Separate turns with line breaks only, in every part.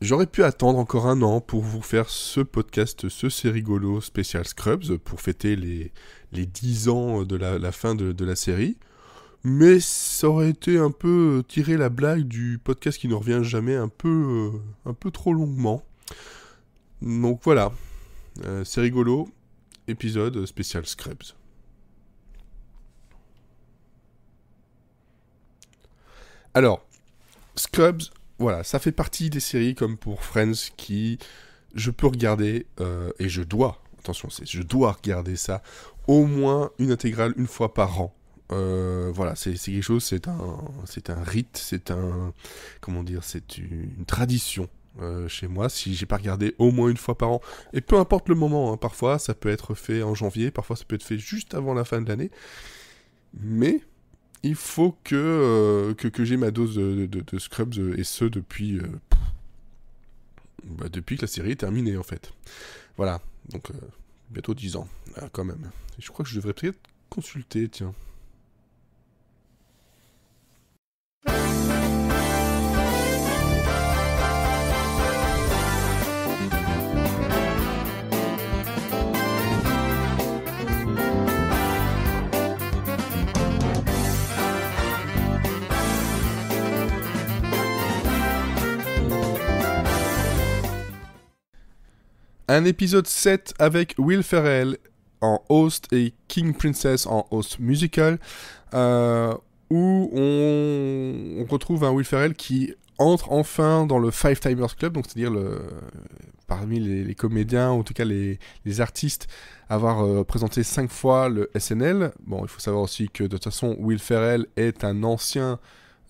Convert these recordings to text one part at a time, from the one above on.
J'aurais pu attendre encore un an pour vous faire ce podcast, ce C'est rigolo spécial Scrubs, pour fêter les 10 ans de la fin de la série. Mais ça aurait été un peu tirer la blague du podcast qui ne revient jamais un peu trop longuement. Donc voilà, C'est rigolo, épisode spécial Scrubs. Alors, Scrubs, voilà, ça fait partie des séries comme pour Friends qui je peux regarder et je dois, attention, je dois regarder ça au moins une intégrale une fois par an. Voilà, c'est quelque chose, c'est un rite, comment dire, c'est une tradition chez moi. Si j'ai pas regardé au moins une fois par an, et peu importe le moment, hein, parfois ça peut être fait en janvier, parfois ça peut être fait juste avant la fin de l'année, mais il faut que j'ai ma dose de Scrubs, et ce depuis que la série est terminée en fait. Voilà, donc bientôt 10 ans, quand même. Et je crois que je devrais peut-être consulter, tiens. Un épisode 7 avec Will Ferrell en host et King Princess en host musical, euh, où on retrouve un Will Ferrell qui entre enfin dans le Five Timers Club, donc c'est-à-dire parmi les comédiens, ou en tout cas les artistes, avoir présenté 5 fois le SNL. Bon, il faut savoir aussi que de toute façon, Will Ferrell est un ancien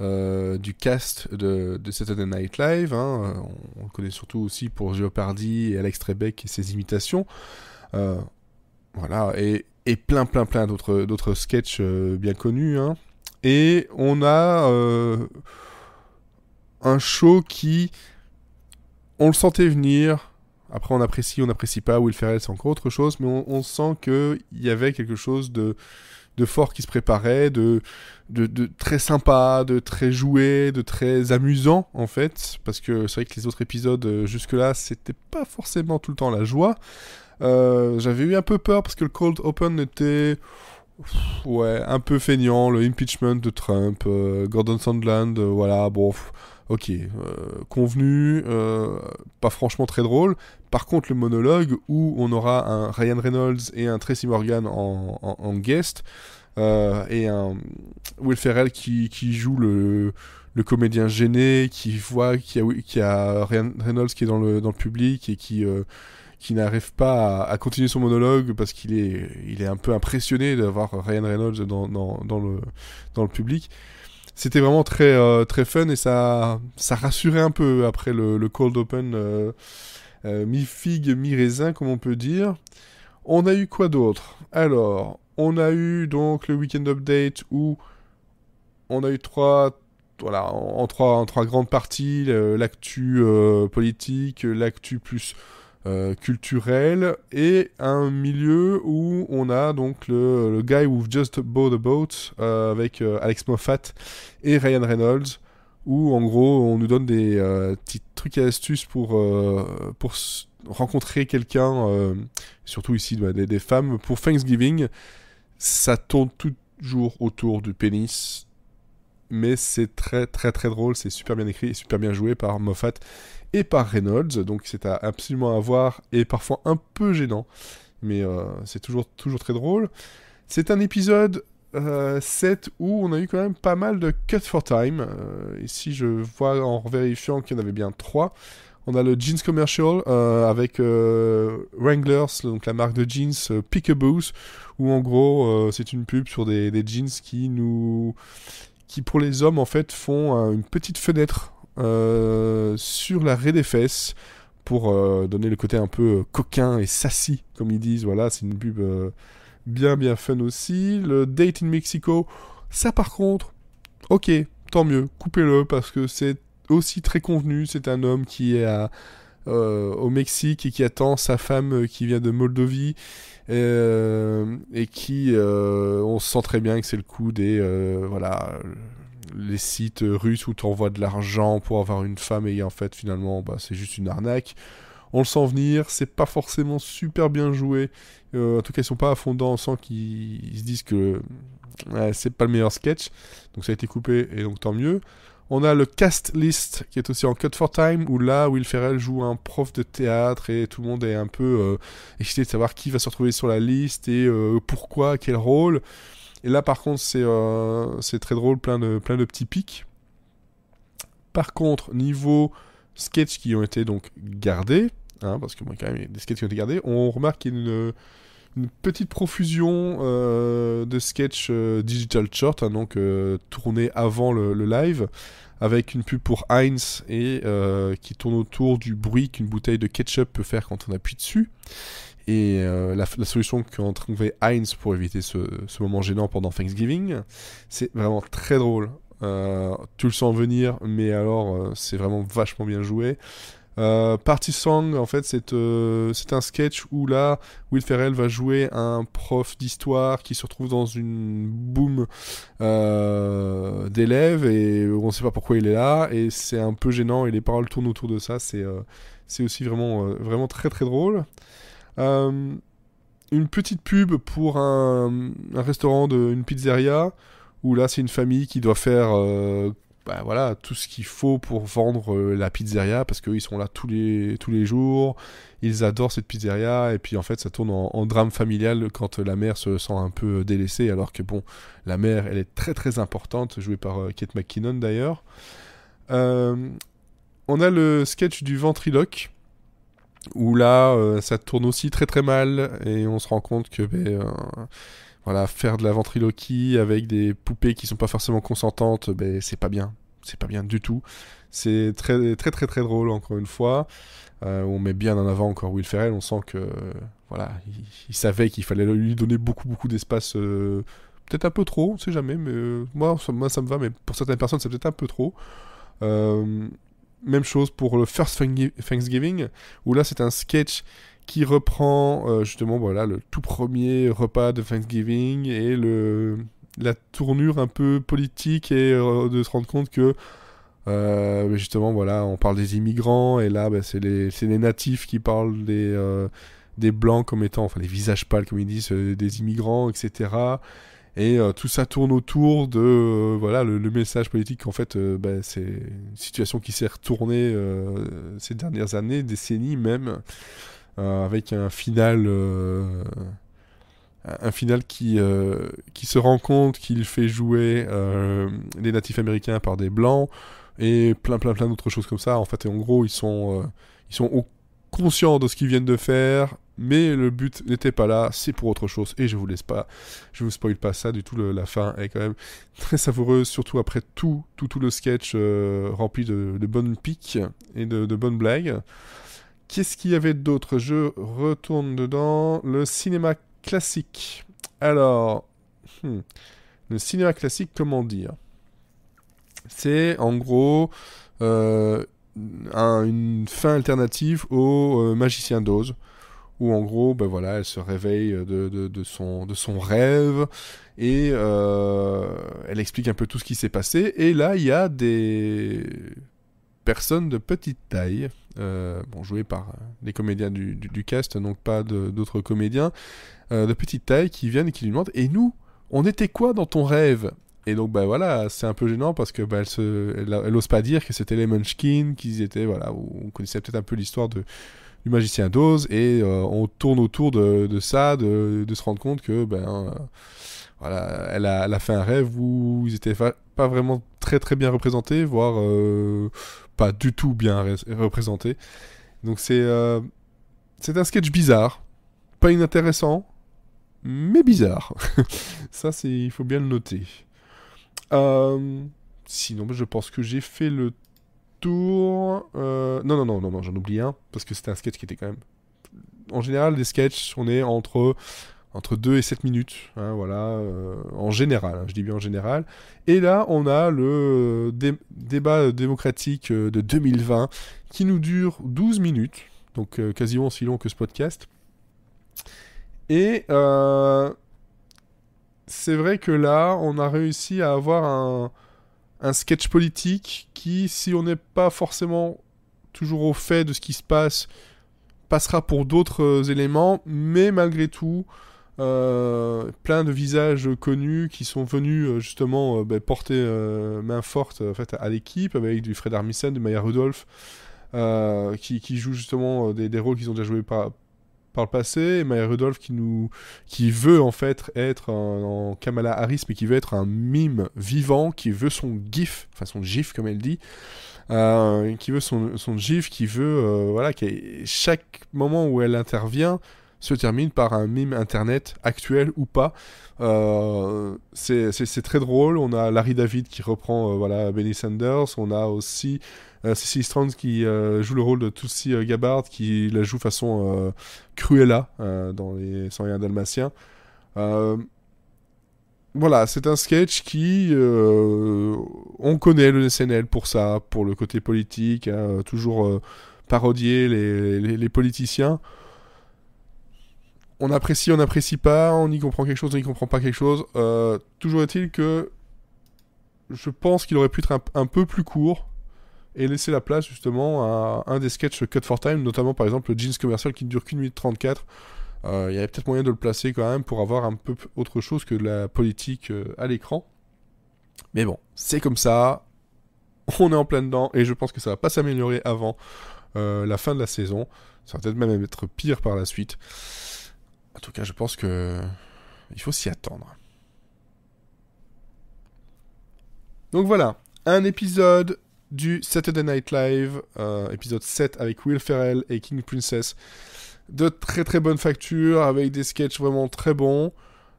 du cast de Saturday Night Live. Hein. On le connaît surtout aussi pour Jeopardy et Alex Trebek et ses imitations. Euh, voilà, et plein d'autres sketchs bien connus. Hein. Et on a un show qui, on le sentait venir. Après, on n'apprécie pas. Will Ferrell, c'est encore autre chose. Mais on sent qu'il y avait quelque chose de fort qui se préparait, de très sympa, de très joué, de très amusant en fait, parce que c'est vrai que les autres épisodes jusque-là, c'était pas forcément tout le temps la joie. J'avais eu un peu peur parce que le Cold Open était ouais, un peu feignant, le impeachment de Trump, Gordon Sondland, voilà, bon, ok, convenu, pas franchement très drôle. Par contre, le monologue où on aura un Ryan Reynolds et un Tracy Morgan en guest, et un Will Ferrell qui joue le comédien gêné, qui voit qu'il y a Ryan Reynolds qui est dans le public et qui n'arrive pas à continuer son monologue parce il est un peu impressionné d'avoir Ryan Reynolds dans le public. C'était vraiment très fun et ça rassurait un peu après le cold open, mi-figue, mi-raisin, comme on peut dire. On a eu quoi d'autre? Alors, on a eu donc le Weekend Update où on a eu voilà, en trois grandes parties, l'actu politique, l'actu plus culturel, et un milieu où on a donc le Guy Who Just Bought a Boat, avec Alex Moffat et Ryan Reynolds, où en gros on nous donne des petits trucs et astuces pour rencontrer quelqu'un, surtout ici des femmes, pour Thanksgiving. Ça tourne toujours autour du pénis, mais c'est très drôle, c'est super bien écrit et super bien joué par Moffat et par Reynolds, donc c'est absolument à voir et parfois un peu gênant, mais c'est toujours très drôle. C'est un épisode 7 où on a eu quand même pas mal de cut for time. Ici, je vois en vérifiant qu'il y en avait bien 3. On a le jeans commercial avec Wranglers, donc la marque de jeans Peekaboo, où en gros c'est une pub sur des jeans qui pour les hommes en fait font une petite fenêtre sur la raie des fesses pour donner le côté un peu coquin et sassy, comme ils disent. Voilà, c'est une pub bien fun aussi. Le Date in Mexico, ça par contre, ok, tant mieux, coupez-le parce que c'est aussi très convenu. C'est un homme qui est au Mexique et qui attend sa femme qui vient de Moldovie, et qui, on sent très bien que c'est le coup des voilà, les sites russes où tu envoies de l'argent pour avoir une femme et en fait finalement c'est juste une arnaque. On le sent venir, c'est pas forcément super bien joué. En tout cas, ils sont pas à fond dedans, on sent qu'ils se disent que c'est pas le meilleur sketch. Donc ça a été coupé et donc tant mieux. On a le cast list qui est aussi en cut for time où là Will Ferrell joue un prof de théâtre et tout le monde est un peu excité de savoir qui va se retrouver sur la liste et pourquoi, quel rôle. Et là par contre c'est très drôle, plein de petits pics. Par contre niveau sketchs qui ont été donc gardés, parce que quand même des sketchs qui ont été gardés, on remarque qu'il y a une petite profusion de sketchs digital short, donc tournés avant le live, avec une pub pour Heinz et qui tourne autour du bruit qu'une bouteille de ketchup peut faire quand on appuie dessus. Et la solution qu'ont trouvé Heinz pour éviter ce moment gênant pendant Thanksgiving, c'est vraiment très drôle. Tu le sens venir, mais alors c'est vraiment vachement bien joué. Party Song, en fait, c'est un sketch où là, Will Ferrell va jouer un prof d'histoire qui se retrouve dans une boom d'élèves et on ne sait pas pourquoi il est là et c'est un peu gênant et les paroles tournent autour de ça. C'est aussi vraiment très très drôle. Une petite pub pour un restaurant, une pizzeria, où là c'est une famille qui doit faire tout ce qu'il faut pour vendre la pizzeria, parce qu'ils sont là tous les jours, ils adorent cette pizzeria, et puis en fait ça tourne en drame familial quand la mère se sent un peu délaissée, alors que bon, la mère elle est très très importante, jouée par Kate McKinnon d'ailleurs. On a le sketch du ventriloque, où là ça tourne aussi très très mal, et on se rend compte que faire de la ventriloquie avec des poupées qui sont pas forcément consentantes, c'est pas bien du tout. C'est très très très très drôle, encore une fois. On met bien en avant encore Will Ferrell, on sent que il savait qu'il fallait lui donner beaucoup d'espace, peut-être un peu trop, on sait jamais, mais moi ça me va, mais pour certaines personnes c'est peut-être un peu trop. Même chose pour le First Thanksgiving, où là c'est un sketch qui reprend justement le tout premier repas de Thanksgiving et la tournure un peu politique et de se rendre compte que justement on parle des immigrants et là c'est les natifs qui parlent des blancs comme étant, enfin les visages pâles comme ils disent, des immigrants, etc. Et tout ça tourne autour de le message politique qu'en fait c'est une situation qui s'est retournée ces dernières années, décennies même, avec un final qui se rend compte qu'il fait jouer les natifs américains par des blancs et plein d'autres choses comme ça. En fait, et en gros, ils sont conscients de ce qu'ils viennent de faire, mais le but n'était pas là, c'est pour autre chose. Et je vous spoil pas ça du tout. La fin est quand même très savoureuse, surtout après tout le sketch rempli de bonnes piques et de bonnes blagues. Qu'est-ce qu'il y avait d'autre ? Je retourne dedans. Le cinéma classique. Alors, le cinéma classique, comment dire ? C'est en gros une fin alternative au Magicien d'Oz, où en gros, elle se réveille de son rêve et elle explique un peu tout ce qui s'est passé. Et là, il y a des personnes de petite taille, jouées par les comédiens du cast, donc pas d'autres comédiens, de petite taille qui viennent et qui lui demandent « Et nous, on était quoi dans ton rêve ?» Et donc c'est un peu gênant parce que elle ose pas dire que c'était les Munchkins, qu'ils étaient on connaissait peut-être un peu l'histoire du Magicien d'Oz, et on tourne autour de ça, de se rendre compte que elle a fait un rêve où ils étaient pas vraiment très très bien représentés, voire pas du tout bien représentés. Donc c'est un sketch bizarre, pas inintéressant, mais bizarre. Ça, il faut bien le noter. Sinon, je pense que j'ai fait le tour. Non, j'en oublie un, parce que c'était un sketch qui était quand même... En général, les sketchs, on est entre 2 et 7 minutes, en général, je dis bien en général. Et là, on a le débat démocratique de 2020, qui nous dure 12 minutes, donc quasiment aussi long que ce podcast. Et c'est vrai que là, on a réussi à avoir un sketch politique qui, si on n'est pas forcément toujours au fait de ce qui se passe, passera pour d'autres éléments, mais malgré tout, plein de visages connus qui sont venus justement porter main forte en fait, à l'équipe, avec du Fred Armisen, de Maya Rudolph, qui jouent justement des rôles qu'ils ont déjà joués par le passé, et Maya Rudolph qui veut en fait être en Kamala Harris, mais qui veut être un mime vivant, qui veut son gif, enfin son gif comme elle dit, qui veut son gif, qui veut voilà, chaque moment où elle intervient se termine par un mime internet actuel ou pas. C'est très drôle. On a Larry David qui reprend voilà, Benny Sanders. On a aussi Cecily Strong qui joue le rôle de Tulsi Gabbard, qui la joue façon Cruella dans les 101 Dalmatiens. Voilà, c'est un sketch qui... on connaît le SNL pour ça, pour le côté politique, hein, toujours parodier les politiciens. On apprécie, on n'apprécie pas, on y comprend quelque chose, on y comprend pas quelque chose. Toujours est-il que je pense qu'il aurait pu être un peu plus court et laisser la place justement à un des sketchs Cut for Time, notamment par exemple le Jeans commercial qui ne dure qu'une minute 34. Il y avait peut-être moyen de le placer quand même pour avoir un peu autre chose que de la politique à l'écran. Mais bon, c'est comme ça. On est en plein dedans et je pense que ça va pas s'améliorer avant la fin de la saison. Ça va peut-être même être pire par la suite. En tout cas, je pense que il faut s'y attendre. Donc voilà, un épisode du Saturday Night Live, épisode 7 avec Will Ferrell et King Princess, de très très bonne facture, avec des sketchs vraiment très bons.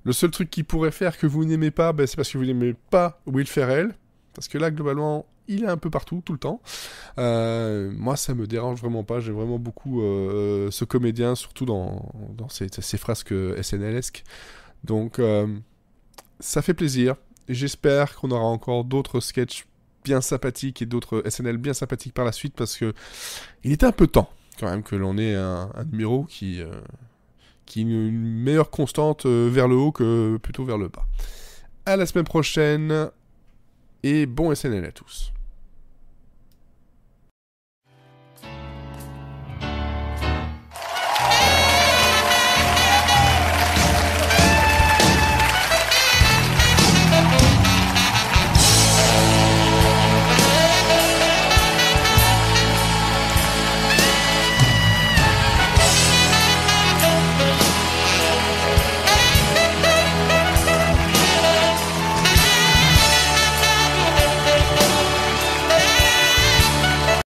Le seul truc qui pourrait faire que vous n'aimez pas, c'est parce que vous n'aimez pas Will Ferrell, parce que là, globalement, il est un peu partout, tout le temps. Moi, ça me dérange vraiment pas. J'aime vraiment beaucoup ce comédien, surtout dans ses frasques SNL-esques. Donc, ça fait plaisir. J'espère qu'on aura encore d'autres sketchs bien sympathiques et d'autres SNL bien sympathiques par la suite, parce que il était un peu temps, quand même, que l'on ait un numéro qui est une meilleure constante vers le haut que plutôt vers le bas. À la semaine prochaine, et bon SNL à tous.